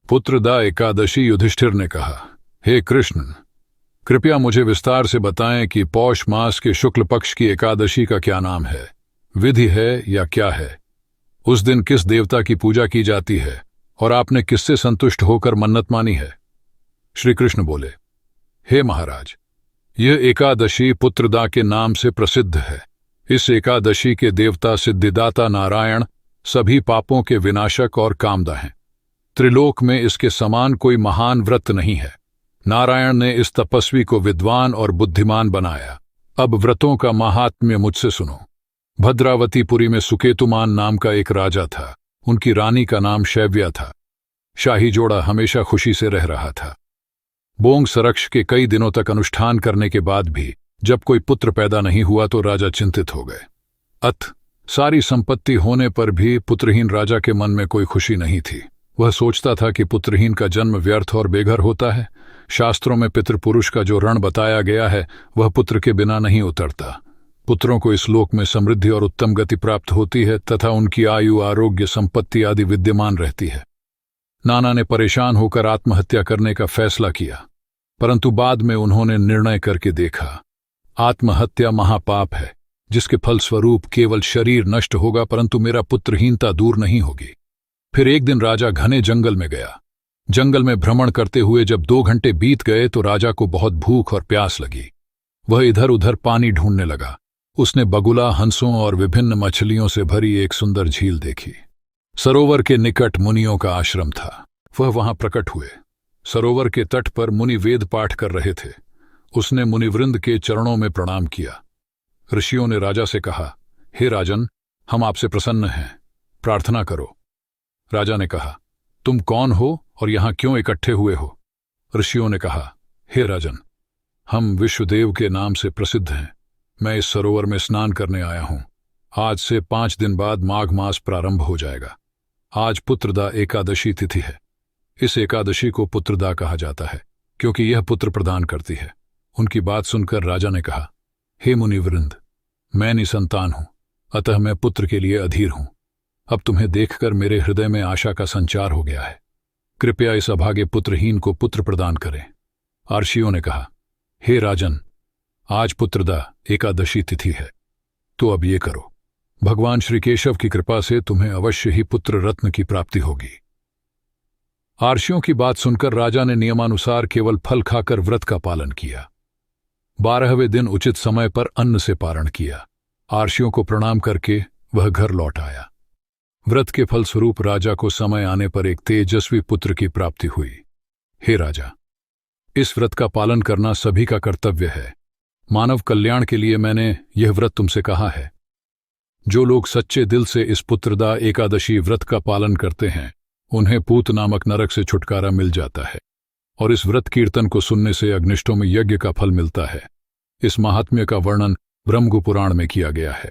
पुत्रदा एकादशी। युधिष्ठिर ने कहा, हे कृष्ण, कृपया मुझे विस्तार से बताएं कि पौष मास के शुक्ल पक्ष की एकादशी का क्या नाम है, विधि है या क्या है? उस दिन किस देवता की पूजा की जाती है और आपने किससे संतुष्ट होकर मन्नत मानी है? श्री कृष्ण बोले, हे महाराज, यह एकादशी पुत्रदा के नाम से प्रसिद्ध है। इस एकादशी के देवता सिद्धिदाता नारायण सभी पापों के विनाशक और कामदा हैं। त्रिलोक में इसके समान कोई महान व्रत नहीं है। नारायण ने इस तपस्वी को विद्वान और बुद्धिमान बनाया। अब व्रतों का महात्म्य मुझसे सुनो। भद्रावतीपुरी में सुकेतुमान नाम का एक राजा था। उनकी रानी का नाम शैव्या था। शाही जोड़ा हमेशा खुशी से रह रहा था। बोंग सरक्ष के कई दिनों तक अनुष्ठान करने के बाद भी जब कोई पुत्र पैदा नहीं हुआ तो राजा चिंतित हो गए। सारी संपत्ति होने पर भी पुत्रहीन राजा के मन में कोई खुशी नहीं थी। वह सोचता था कि पुत्रहीन का जन्म व्यर्थ और बेघर होता है। शास्त्रों में पितृपुरुष का जो रण बताया गया है वह पुत्र के बिना नहीं उतरता। पुत्रों को इस लोक में समृद्धि और उत्तम गति प्राप्त होती है तथा उनकी आयु, आरोग्य, संपत्ति आदि विद्यमान रहती है। नाना ने परेशान होकर आत्महत्या करने का फैसला किया, परंतु बाद में उन्होंने निर्णय करके देखा, आत्महत्या महापाप है जिसके फलस्वरूप केवल शरीर नष्ट होगा परंतु मेरा पुत्रहीनता दूर नहीं होगी। फिर एक दिन राजा घने जंगल में गया। जंगल में भ्रमण करते हुए जब 2 घंटे बीत गए तो राजा को बहुत भूख और प्यास लगी। वह इधर उधर पानी ढूंढने लगा। उसने बगुला, हंसों और विभिन्न मछलियों से भरी एक सुंदर झील देखी। सरोवर के निकट मुनियों का आश्रम था। वह वहां प्रकट हुए। सरोवर के तट पर मुनि वेद पाठ कर रहे थे। उसने मुनिवृंद के चरणों में प्रणाम किया। ऋषियों ने राजा से कहा, हे राजन, हम आपसे प्रसन्न हैं, प्रार्थना करो। राजा ने कहा, तुम कौन हो और यहां क्यों इकट्ठे हुए हो? ऋषियों ने कहा, हे राजन, हम विश्वदेव के नाम से प्रसिद्ध हैं। मैं इस सरोवर में स्नान करने आया हूं। आज से 5 दिन बाद माघ मास प्रारंभ हो जाएगा। आज पुत्रदा एकादशी तिथि है। इस एकादशी को पुत्रदा कहा जाता है क्योंकि यह पुत्र प्रदान करती है। उनकी बात सुनकर राजा ने कहा, हे मुनिवृंद, मैं निसंतान हूं, अतः मैं पुत्र के लिए अधीर हूं। अब तुम्हें देखकर मेरे हृदय में आशा का संचार हो गया है। कृपया इस अभागे पुत्रहीन को पुत्र प्रदान करें। आर्षियों ने कहा, हे राजन, आज पुत्रदा एकादशी तिथि है, तो अब ये करो। भगवान श्री केशव की कृपा से तुम्हें अवश्य ही पुत्र रत्न की प्राप्ति होगी। आर्षियों की बात सुनकर राजा ने नियमानुसार केवल फल खाकर व्रत का पालन किया। 12वें दिन उचित समय पर अन्न से पारण किया। आर्षियों को प्रणाम करके वह घर लौट आया। व्रत के फलस्वरूप राजा को समय आने पर एक तेजस्वी पुत्र की प्राप्ति हुई। हे राजा, इस व्रत का पालन करना सभी का कर्तव्य है। मानव कल्याण के लिए मैंने यह व्रत तुमसे कहा है। जो लोग सच्चे दिल से इस पुत्रदा एकादशी व्रत का पालन करते हैं उन्हें पूत नामक नरक से छुटकारा मिल जाता है और इस व्रत कीर्तन को सुनने से अग्निष्टों में यज्ञ का फल मिलता है। इस महात्म्य का वर्णन ब्रह्मगु पुराण में किया गया है।